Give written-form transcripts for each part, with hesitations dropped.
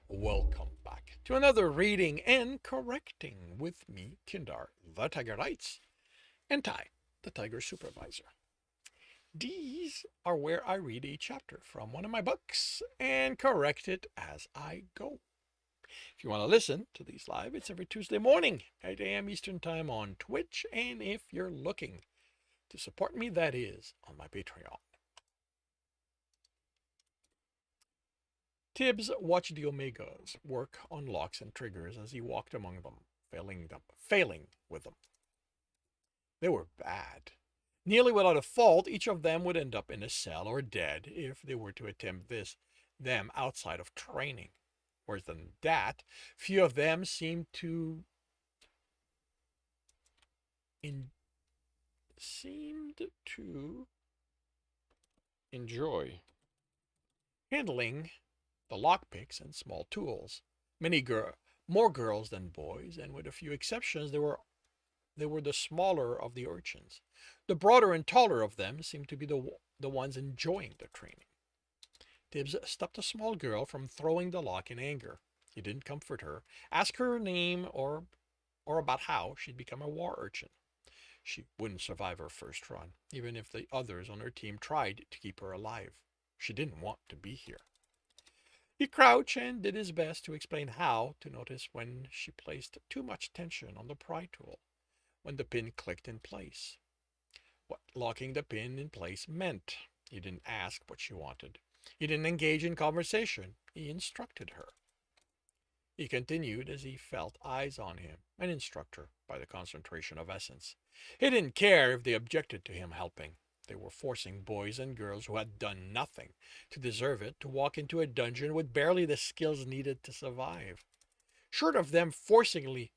Welcome back to another reading and correcting with me, Kindar, the Tiger Knights, and Ty, the Tiger Supervisor. These are where I read a chapter from one of my books and correct it as I go. If you want to listen to these live, it's every Tuesday morning, 8 a.m. Eastern Time on Twitch, and if you're looking to support me, that is on my Patreon. Tibs watched the Omegas work on locks and triggers as he walked among them, failing with them. They were bad. Nearly without a fault, each of them would end up in a cell or dead if they were to attempt them outside of training. Worse than that, few of them seemed in, seemed to enjoy handling the lockpicks and small tools. More girls than boys, and with a few exceptions, they were the smaller of the urchins. The broader and taller of them seemed to be the ones enjoying the training. Tibbs stopped a small girl from throwing the lock in anger. He didn't comfort her, ask her name or about how she'd become a war urchin. She wouldn't survive her first run, even if the others on her team tried to keep her alive. She didn't want to be here. He crouched and did his best to explain how to notice when she placed too much tension on the pry tool, when the pin clicked in place. What locking the pin in place meant. He didn't ask what she wanted. He didn't engage in conversation. He instructed her. He continued as he felt eyes on him, an instructor by the concentration of essence. He didn't care if they objected to him helping. They were forcing boys and girls who had done nothing to deserve it to walk into a dungeon with barely the skills needed to survive. Short of them forcefully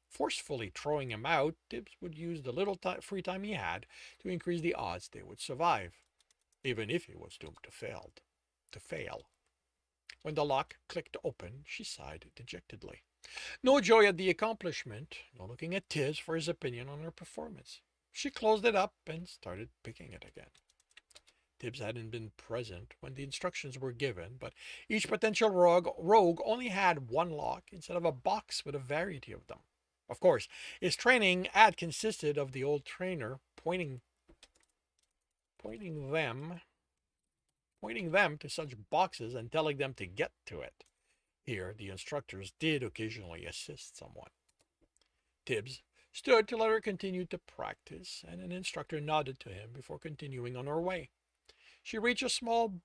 throwing him out, Tibbs would use the little free time he had to increase the odds they would survive, even if he was doomed to fail. When the lock clicked open, she sighed dejectedly. No joy at the accomplishment, no looking at Tibbs for his opinion on her performance. She closed it up and started picking it again. Tibbs hadn't been present when the instructions were given, but each potential rogue only had one lock instead of a box with a variety of them. Of course, his training had consisted of the old trainer pointing them pointing them to such boxes and telling them to get to it. Here, the instructors did occasionally assist someone. Tibbs stood to let her continue to practice, and an instructor nodded to him before continuing on her way. She reached a small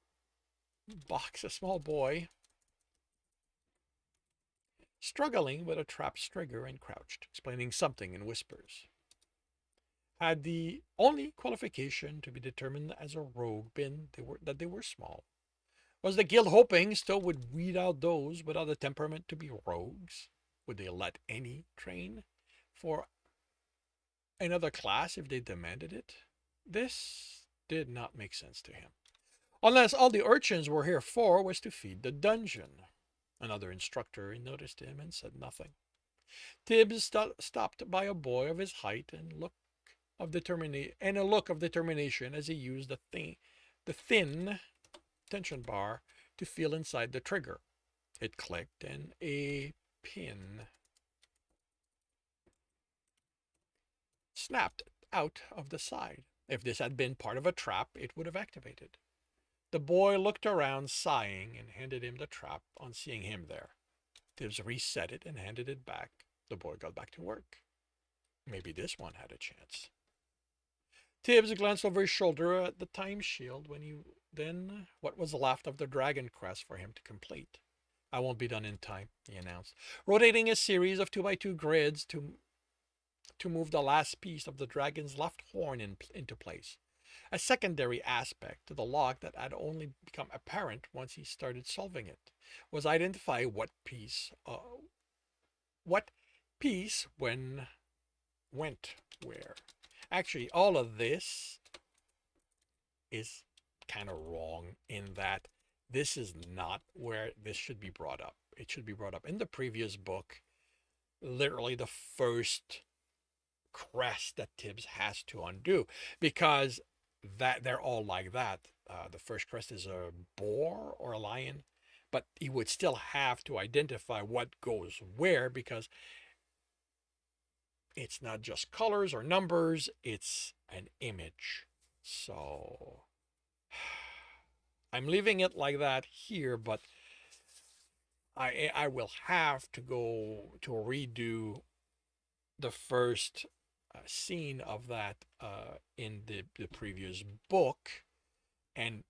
boy struggling with a trap trigger and crouched, explaining something in whispers. Had the only qualification to be determined as a rogue been that they were small? Was the guild hoping still would weed out those without a temperament to be rogues? Would they let any train for another class if they demanded it? This did not make sense to him. Unless all the urchins were here for was to feed the dungeon. Another instructor noticed him and said nothing. Tibbs stopped by a boy of his height and a look of determination as he used the thin tension bar to feel inside the trigger. It clicked and a pin snapped out of the side. If this had been part of a trap, it would have activated. The boy looked around, sighing, and handed him the trap on seeing him there. Tibbs reset it and handed it back. The boy got back to work. Maybe this one had a chance. Tibbs glanced over his shoulder at the time shield then what was left of the dragon crest for him to complete. I won't be done in time, he announced, rotating a series of 2x2 grids to move the last piece of the dragon's left horn into place. A secondary aspect to the lock that had only become apparent once he started solving it was identify what piece when went where. Actually, all of this is kind of wrong in that this is not where this should be brought up. It should be brought up in the previous book, literally the first crest that Tibbs has to undo, because that they're all like that. The first crest is a boar or a lion, but he would still have to identify what goes where because it's not just colors or numbers, it's an image. So I'm leaving it like that here, but I will have to go to redo the first scene of that in the previous book, and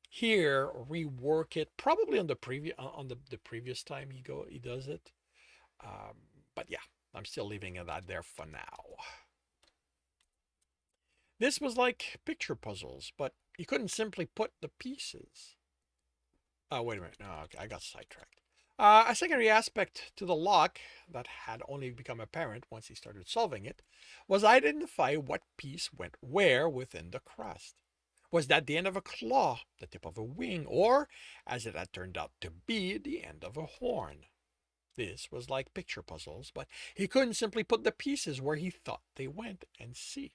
here rework it probably on the previous time he does it. But yeah, I'm still leaving that there for now. This was like picture puzzles, but you couldn't simply put the pieces. Oh, wait a minute. No, okay, I got sidetracked. A secondary aspect to the lock that had only become apparent once he started solving it was identify what piece went where within the crust. Was that the end of a claw, the tip of a wing, or, as it had turned out to be, the end of a horn? This was like picture puzzles, but he couldn't simply put the pieces where he thought they went and see.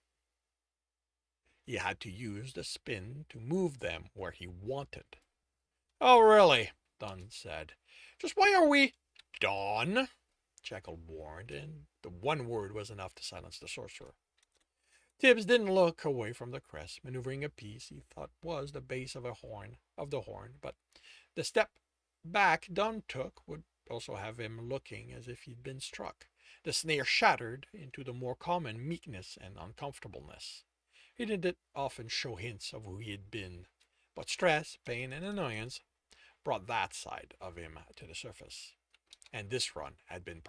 He had to use the spin to move them where he wanted. Oh, really? Don said. Just why are we... Don? Jekyll warned, and the one word was enough to silence the sorcerer. Tibs didn't look away from the crest, maneuvering a piece he thought was the base of the horn, but the step back Don took would also have him looking as if he'd been struck. The snare shattered into the more common meekness and uncomfortableness. He didn't often show hints of who he had been, but stress, pain, and annoyance brought that side of him to the surface. And this run had been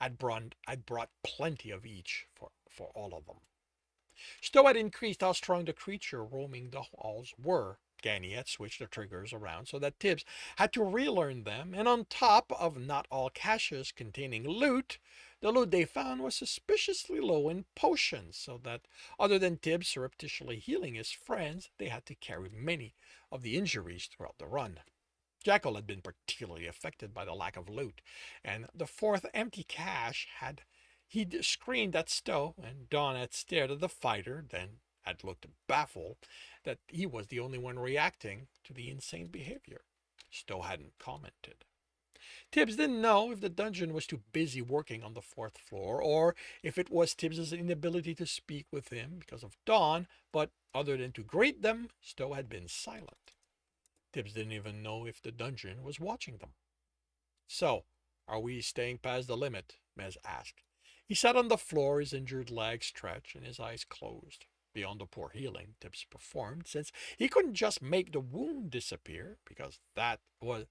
had brought plenty of each for all of them. Stowe had increased how strong the creature roaming the halls were. Ganny had switched the triggers around so that Tibs had to relearn them, and on top of not all caches containing loot, the loot they found was suspiciously low in potions, so that other than Tibs surreptitiously healing his friends, they had to carry many of the injuries throughout the run. Jekyll had been particularly affected by the lack of loot, and the fourth empty cache he'd screamed at Stowe, and Don had stared at the fighter, then had looked baffled that he was the only one reacting to the insane behavior. Stowe hadn't commented. Tibs didn't know if the dungeon was too busy working on the fourth floor, or if it was Tibbs's inability to speak with him because of Don, but other than to greet them, Stowe had been silent. Tibbs didn't even know if the dungeon was watching them. So, are we staying past the limit? Mez asked. He sat on the floor, his injured leg stretched and his eyes closed. Beyond the poor healing Tibbs performed, since he couldn't just make the wound disappear, because that was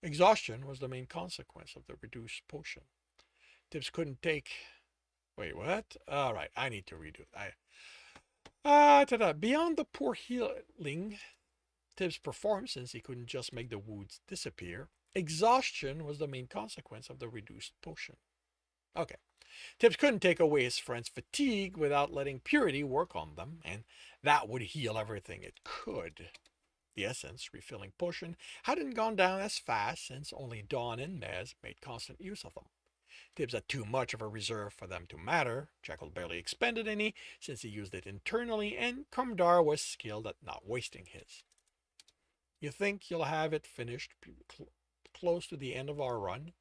exhaustion was the main consequence of the reduced potion. Tibbs couldn't take... Wait, what? All right, I need to redo it. Beyond the poor healing Tibbs performed, since he couldn't just make the wounds disappear, exhaustion was the main consequence of the reduced potion. Okay. Tibbs couldn't take away his friend's fatigue without letting purity work on them, and that would heal everything it could. The essence refilling potion hadn't gone down as fast since only Dawn and Mez made constant use of them. Tibbs had too much of a reserve for them to matter. Jekyll barely expended any since he used it internally, and Kumdar was skilled at not wasting his. You think you'll have it finished close to the end of our run?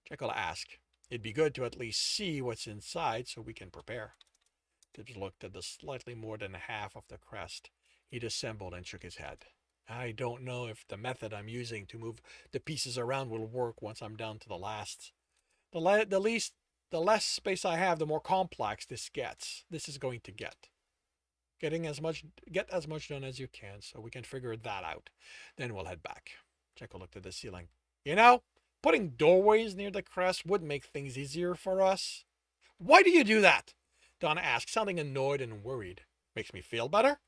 Jekyll asked. It'd be good to at least see what's inside so we can prepare. Tibbs looked at the slightly more than half of the crest he'd assembled and shook his head. I don't know if the method I'm using to move the pieces around will work once I'm down to the last. The less space I have, the more complex this gets. This is going to get. Get as much done as you can so we can figure that out. Then we'll head back. Jekyll looked at the ceiling. You know, putting doorways near the crest would make things easier for us. Why do you do that? Donna asked, sounding annoyed and worried. Makes me feel better?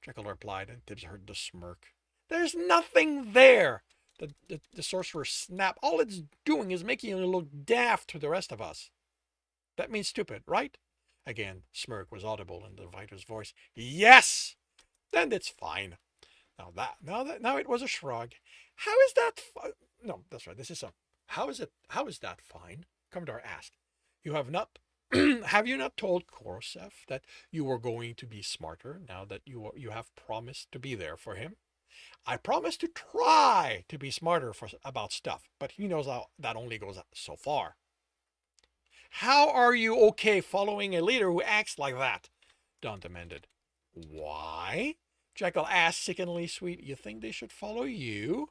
Jekyll replied, and Tibbs heard the smirk. There's nothing there! The sorcerer snapped. All it's doing is making you look daft to the rest of us. That means stupid, right? Again, smirk was audible in the fighter's voice. Yes! Then it's fine. Now it was a shrug. How is that No, that's right. This is how is that fine? Commodore asked. You have not have you not told Korsef that you were going to be smarter now that you have promised to be there for him? I promise to try to be smarter about stuff, but he knows how that only goes so far. How are you okay following a leader who acts like that? Don demanded. Why? Jekyll asked, sickeningly sweet. You think they should follow you?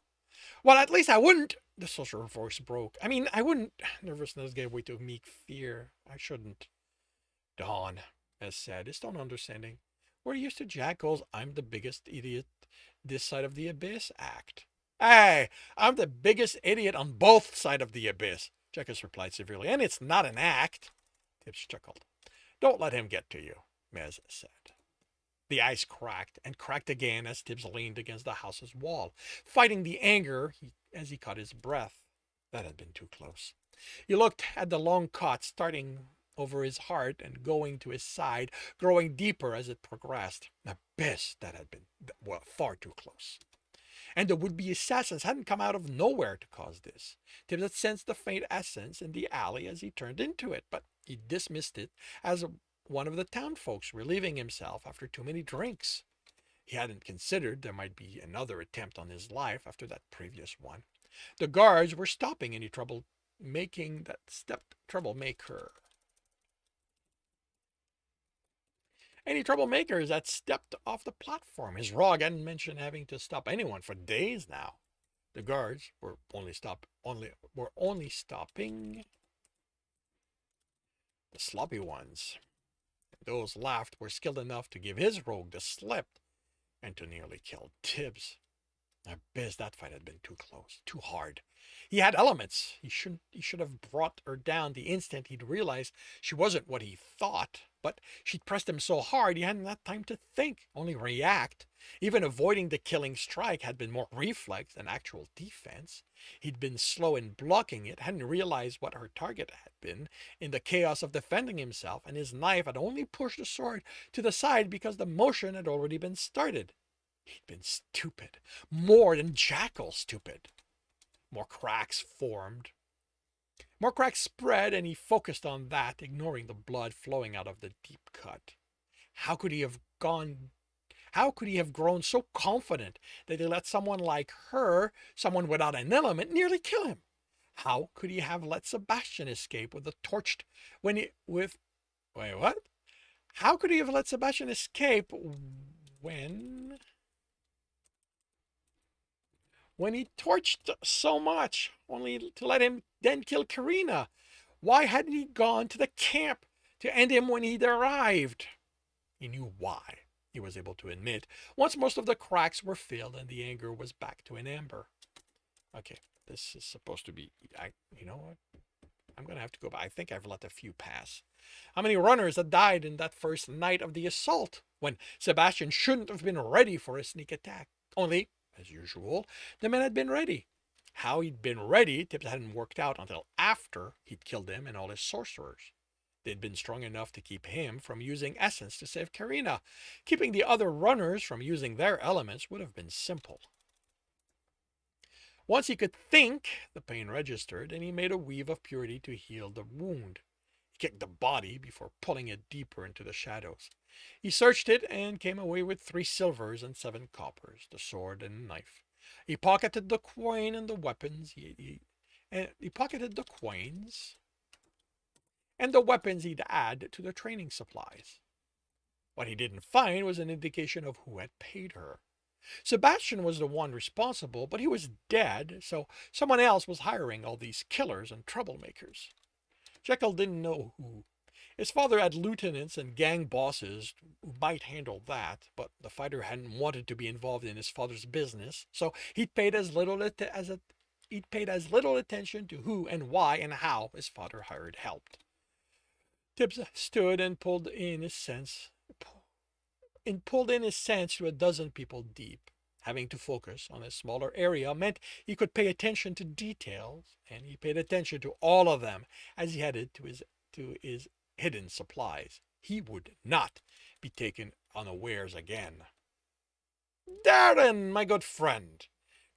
Well, at least I wouldn't. The social voice broke. I mean, I wouldn't. Nervousness gave way to meek fear. I shouldn't. Don, as said, is still understanding. We're used to Jackal's I'm the biggest idiot this side of the abyss act. Hey, I'm the biggest idiot on both sides of the abyss, Jackal's replied severely, and it's not an act. Tibs chuckled. Don't let him get to you, Mez said. The ice cracked and cracked again as Tibs leaned against the house's wall, fighting the anger as he caught his breath. That had been too close. He looked at the long cut starting over his heart and going to his side, growing deeper as it progressed. Abyss, that had been far too close. And the would-be assassins hadn't come out of nowhere to cause this. Tibbs had sensed the faint essence in the alley as he turned into it, but he dismissed it as one of the town folks relieving himself after too many drinks. He hadn't considered there might be another attempt on his life after that previous one. The guards were stopping any troublemakers that stepped off the platform. His rog hadn't mentioned having to stop anyone for days now. The guards were only stopping the sloppy ones. Those left were skilled enough to give his rogue the slip and to nearly kill Tibs. Abyss, that fight had been too close, too hard. He had elements. He should have brought her down the instant he'd realized she wasn't what he thought. But she'd pressed him so hard he hadn't had time to think, only react. Even avoiding the killing strike had been more reflex than actual defense. He'd been slow in blocking it, hadn't realized what her target had been in the chaos of defending himself, and his knife had only pushed the sword to the side because the motion had already been started. He'd been stupid, more than Jackal stupid. More cracks formed. More cracks spread, and he focused on that, ignoring the blood flowing out of the deep cut. How could he have grown so confident that he let someone like her, someone without an element, nearly kill him? How could he have let Sebastian escape with the torched what? How could he have let Sebastian escape when he torched so much, only to let him then kill Karina? Why hadn't he gone to the camp to end him when he'd arrived? He knew why, he was able to admit, once most of the cracks were filled and the anger was back to an amber. Okay, this is supposed to be, you know what? I'm going to have to go back. I think I've let a few pass. How many runners had died in that first night of the assault, when Sebastian shouldn't have been ready for a sneak attack? Only, as usual, the men had been ready. How he'd been ready, Tibs hadn't worked out until after he'd killed him and all his sorcerers. They'd been strong enough to keep him from using essence to save Karina. Keeping the other runners from using their elements would have been simple. Once he could think, the pain registered, and he made a weave of purity to heal the wound. He kicked the body before pulling it deeper into the shadows. He searched it and came away with 3 silvers and 7 coppers, the sword and knife. He pocketed the coin and the weapons. He pocketed the coins and the weapons he'd add to the training supplies. What he didn't find was an indication of who had paid her. Sebastian was the one responsible, but he was dead, so someone else was hiring all these killers and troublemakers. Jekyll didn't know who. His father had lieutenants and gang bosses who might handle that, but the fighter hadn't wanted to be involved in his father's business, so he'd paid as little attention to who and why and how his father hired help. Tibs stood and pulled in his sense to a dozen people deep. Having to focus on a smaller area meant he could pay attention to details, and he paid attention to all of them as he headed to his hidden supplies. He would not be taken unawares again. Darren, my good friend,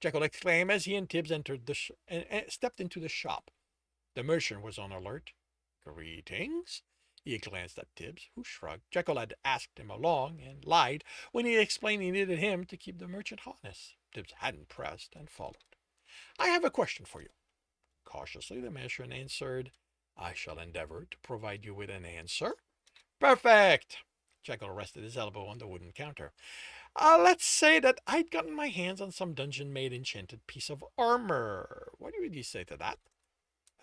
Jekyll exclaimed as he and Tibs entered and stepped into the shop. The merchant was on alert. Greetings, He glanced at Tibs, who shrugged. Jekyll had asked him along and lied when he explained he needed him to keep the merchant honest. Tibs hadn't pressed and followed. I have a question for you. Cautiously, the merchant answered, I shall endeavor to provide you with an answer. Perfect! Jekyll rested his elbow on the wooden counter. Let's say that I'd gotten my hands on some dungeon-made enchanted piece of armor. What would you say to that?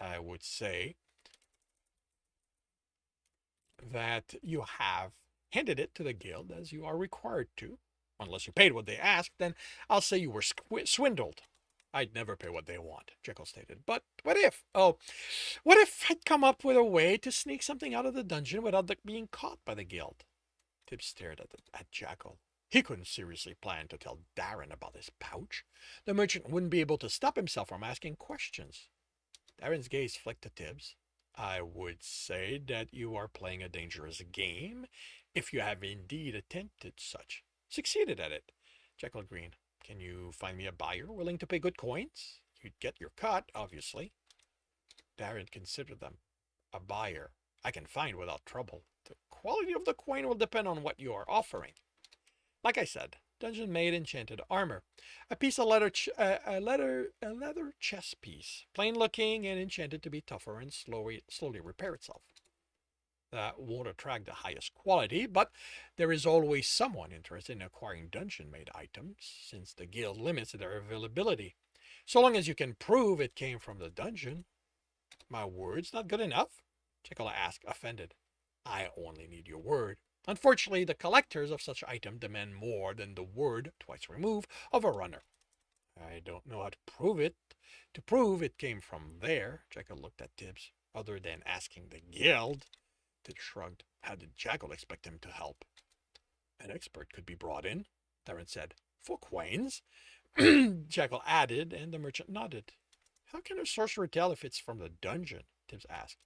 I would say that you have handed it to the guild as you are required to. Unless you paid what they asked, then I'll say you were swindled. I'd never pay what they want, Jekyll stated. But what if? Oh, what if I'd come up with a way to sneak something out of the dungeon without being caught by the guild? Tibs stared at Jekyll. He couldn't seriously plan to tell Darren about his pouch. The merchant wouldn't be able to stop himself from asking questions. Darren's gaze flicked to Tibs. I would say that you are playing a dangerous game if you have indeed attempted such. Succeeded at it. Jekyll grinned. Can you find me a buyer willing to pay good coins? You'd get your cut, obviously. Darren considered them. A buyer I can find without trouble. The quality of the coin will depend on what you are offering. Like I said, dungeon-made enchanted armor. A piece of leather chess piece. Plain-looking and enchanted to be tougher and slowly repair itself. That won't attract the highest quality, but there is always someone interested in acquiring dungeon-made items, since the guild limits their availability. So long as you can prove it came from the dungeon. My word's not good enough? Jekyll asked, offended. I only need your word. Unfortunately, the collectors of such item demand more than the word, twice removed, of a runner. I don't know how to prove it. To prove it came from there, Jekyll looked at Tibs. Other than asking the guild, Tibs shrugged. How did Jekyll expect him to help? An expert could be brought in, Darren said. For coins? Jekyll added, and the merchant nodded. How can a sorcerer tell if it's from the dungeon? Tibs asked.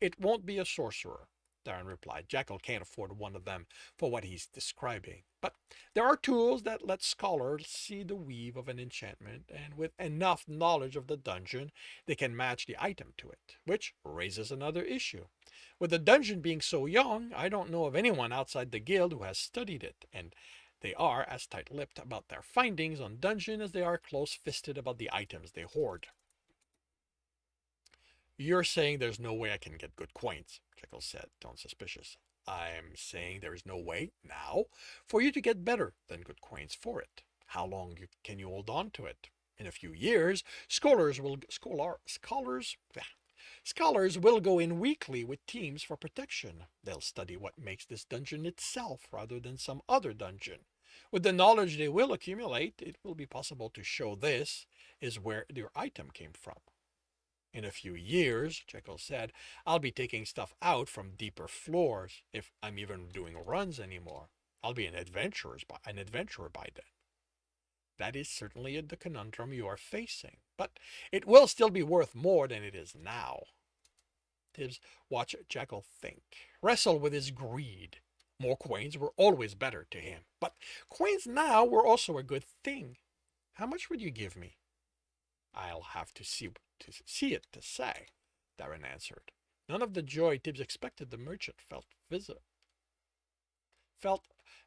It won't be a sorcerer, Darren replied. Jekyll can't afford one of them for what he's describing. But there are tools that let scholars see the weave of an enchantment, and with enough knowledge of the dungeon, they can match the item to it, which raises another issue. With the dungeon being so young, I don't know of anyone outside the guild who has studied it, and they are as tight-lipped about their findings on dungeon as they are close-fisted about the items they hoard. You're saying there's no way I can get good coins, Jekyll said, tone suspicious. I'm saying there is no way, now, for you to get better than good coins for it. How long can you hold on to it? In a few years, scholars will go in weekly with teams for protection. They'll study what makes this dungeon itself rather than some other dungeon. With the knowledge they will accumulate, it will be possible to show this is where your item came from. In a few years, Jekyll said, I'll be taking stuff out from deeper floors, if I'm even doing runs anymore. I'll be an adventurer by then. That is certainly the conundrum you are facing, but it will still be worth more than it is now. Tibs watched Jekyll think, wrestle with his greed. More coins were always better to him, but coins now were also a good thing. How much would you give me? I'll have to see it to say, Darren answered. None of the joy Tibs expected the merchant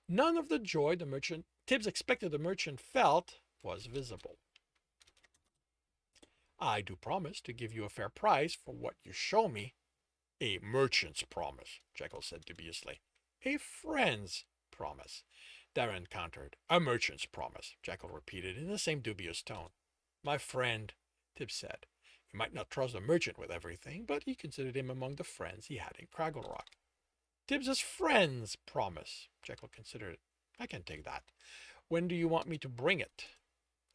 none of the joy Tibs expected the merchant felt was visible. I do promise to give you a fair price for what you show me. A merchant's promise, Jekyll said dubiously. A friend's promise, Darren countered. A merchant's promise, Jekyll repeated in the same dubious tone. My friend, Tibs said. He might not trust the merchant with everything, but he considered him among the friends he had in Craggle Rock. Tibbs's friend's promise, Jekyll considered it. I can take that. When do you want me to bring it?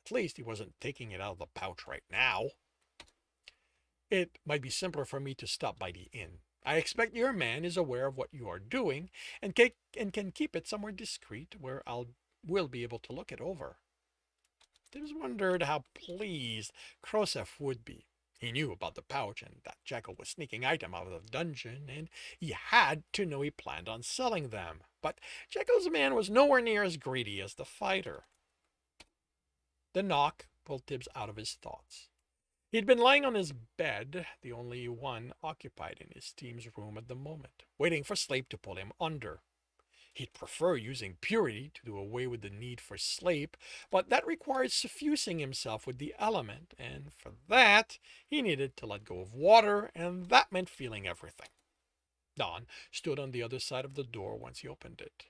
At least he wasn't taking it out of the pouch right now. It might be simpler for me to stop by the inn. I expect your man is aware of what you are doing and can keep it somewhere discreet where will be able to look it over. Tibbs wondered how pleased Krosef would be. He knew about the pouch and that Jekyll was sneaking items out of the dungeon, and he had to know he planned on selling them. But Jekyll's man was nowhere near as greedy as the fighter. The knock pulled Tibbs out of his thoughts. He'd been lying on his bed, the only one occupied in his team's room at the moment, waiting for sleep to pull him under. He'd prefer using purity to do away with the need for sleep, but that required suffusing himself with the element, and for that, he needed to let go of water, and that meant feeling everything. Don stood on the other side of the door once he opened it.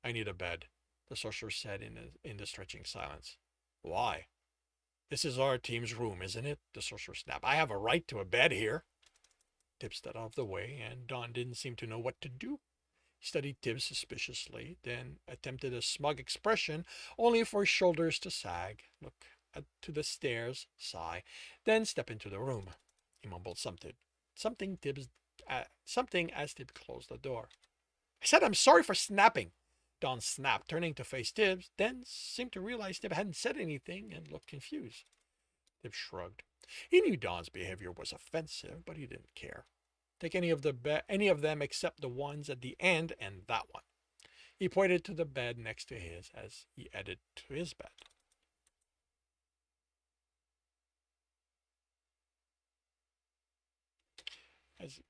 I need a bed, the sorcerer said in the stretching silence. Why? This is our team's room, isn't it? The sorcerer snapped. I have a right to a bed here. Tibs stepped out of the way, and Don didn't seem to know what to do. He studied Tibs suspiciously, then attempted a smug expression, only for his shoulders to sag, look to the stairs, sigh, then step into the room. He mumbled something as Tibs closed the door. I said I'm sorry for snapping. Don snapped, turning to face Tibs, then seemed to realize Tibs hadn't said anything and looked confused. Tibs shrugged. He knew Don's behavior was offensive, but he didn't care. Take any of them except the ones at the end and that one. He pointed to the bed next to his as he added to his bed. As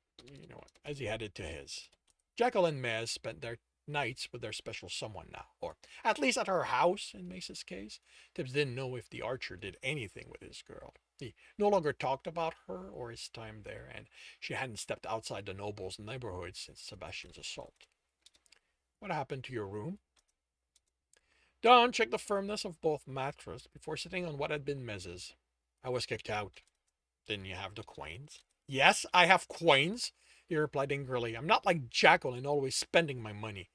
as he headed to his. Jekyll and Mez spent their nights with their special someone now, or at least at her house in Mace's case. Tibbs didn't know if the archer did anything with his girl. He no longer talked about her or his time there, and she hadn't stepped outside the noble's neighborhood since Sebastian's assault. What happened to your room? Don checked the firmness of both mattresses before sitting on what had been Mez's. I was kicked out. Didn't you have the coins? Yes, I have coins, he replied angrily. I'm not like Jackal and always spending my money.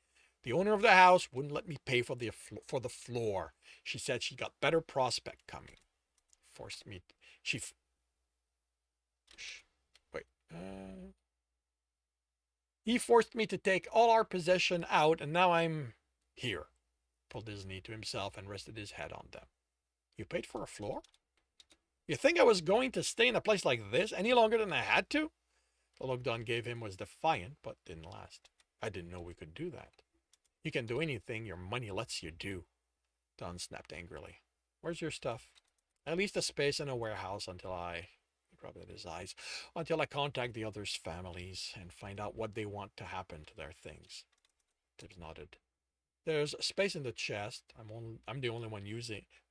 The owner of the house wouldn't let me pay for the floor. She said she got better prospect coming. Forced me. She. Wait. He forced me to take all our possession out, and now I'm here. Pulled his knee to himself and rested his head on them. You paid for a floor? You think I was going to stay in a place like this any longer than I had to? The look Don gave him was defiant, but didn't last. I didn't know we could do that. You can do anything your money lets you do. Don snapped angrily. Where's your stuff? At least a space in a warehouse until he rubbed at his eyes, until I contact the others' families and find out what they want to happen to their things. Tibbs nodded. There's space in the chest. I'm the only one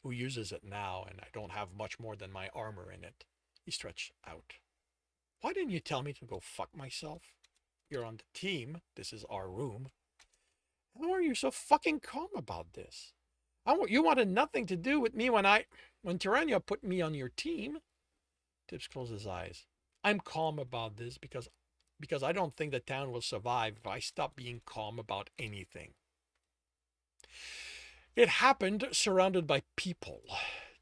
who uses it now, and I don't have much more than my armor in it. He stretched out. Why didn't you tell me to go fuck myself? You're on the team. This is our room. How are you so fucking calm about this? You wanted nothing to do with me when Tyrannia put me on your team. Tibbs closed his eyes. I'm calm about this because I don't think the town will survive if I stop being calm about anything. It happened surrounded by people.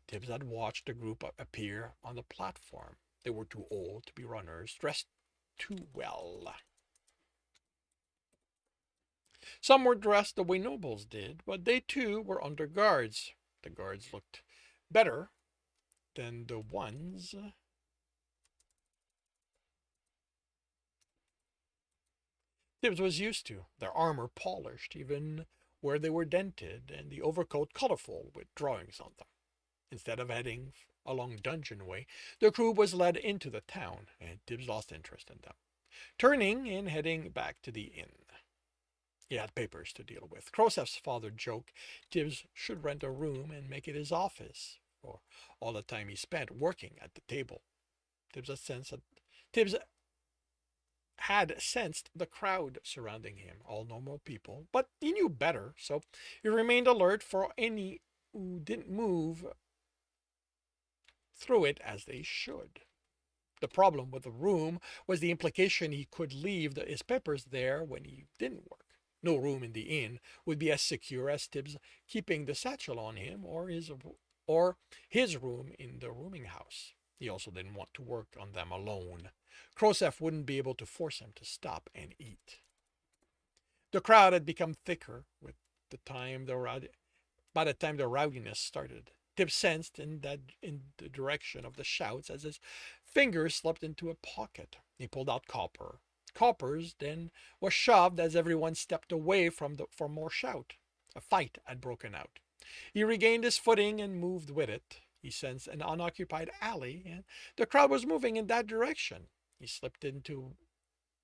Tibbs had watched the group appear on the platform. They were too old to be runners, dressed too well. Some were dressed the way nobles did, but they too were under guards. The guards looked better than the ones Tibbs was used to, their armor polished even where they were dented, and the overcoat colorful with drawings on them. Instead of heading along Dungeon Way, the crew was led into the town, and Tibbs lost interest in them, turning and heading back to the inn. He had papers to deal with. Krosef's father joked Tibbs should rent a room and make it his office for all the time he spent working at the table. Tibbs had sensed the crowd surrounding him, all normal people, but he knew better, so he remained alert for any who didn't move through it as they should. The problem with the room was the implication he could leave his papers there when he didn't work. No room in the inn would be as secure as Tibbs keeping the satchel on him or his room in the rooming house. He also didn't want to work on them alone. Krosef wouldn't be able to force him to stop and eat. The crowd had become thicker by the time the rowdiness started. Tibbs sensed in the direction of the shouts as his fingers slipped into a pocket. He pulled out coppers, then was shoved as everyone stepped away for more shout. A fight had broken out. He regained his footing and moved with it. He sensed an unoccupied alley, and the crowd was moving in that direction. He slipped into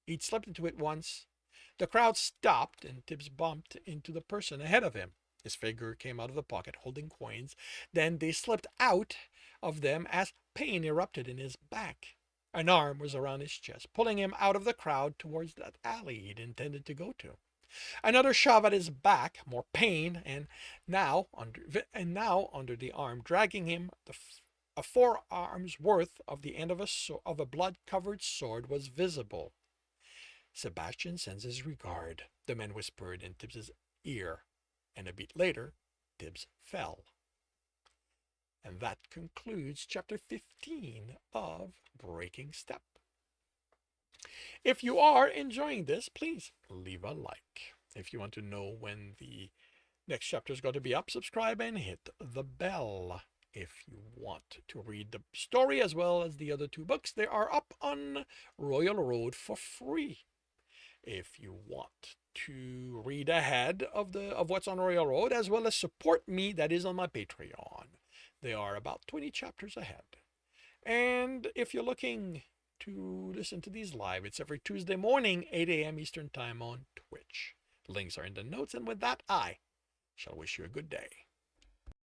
He'd slipped into it once. The crowd stopped, and Tibs bumped into the person ahead of him. His figure came out of the pocket holding coins. Then they slipped out of them as pain erupted in his back. An arm was around his chest, pulling him out of the crowd towards that alley he'd intended to go to. Another shove at his back, more pain, now under the arm, dragging him. A forearm's worth of the end of a blood-covered sword was visible. Sebastian sends his regard, the men whispered in Tibbs's ear, and a bit later, Tibbs fell. And that concludes chapter 15 of Breaking Step. If you are enjoying this, please leave a like. If you want to know when the next chapter is going to be up, subscribe and hit the bell. If you want to read the story as well as the other two books, they are up on Royal Road for free. If you want to read ahead of what's on Royal Road, as well as support me, that is on my Patreon. They are about 20 chapters ahead. And if you're looking to listen to these live, it's every Tuesday morning, 8 a.m. Eastern Time on Twitch. Links are in the notes, and with that, I shall wish you a good day.